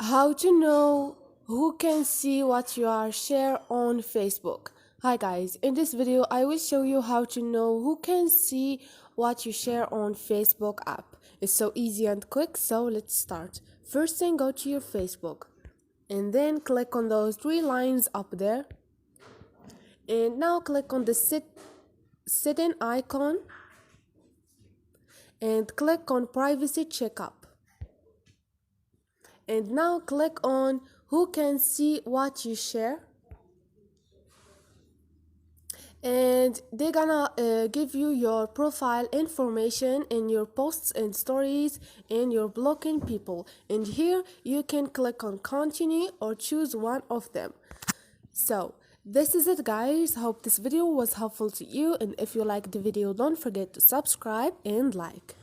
How to know who can see what you are share on Facebook. Hi guys, in this video I will show you how to know who can see what you share on Facebook app. It's so easy and quick, so let's start. First thing, go to your Facebook and then click on those three lines up there, and now click on the setting icon and click on privacy checkup. And now click on who can see what you share, and they're gonna give you your profile information in your posts and stories and your blocking people, and here you can click on continue or choose one of them. So this is it guys, hope this video was helpful to you, and if you like the video don't forget to subscribe and like.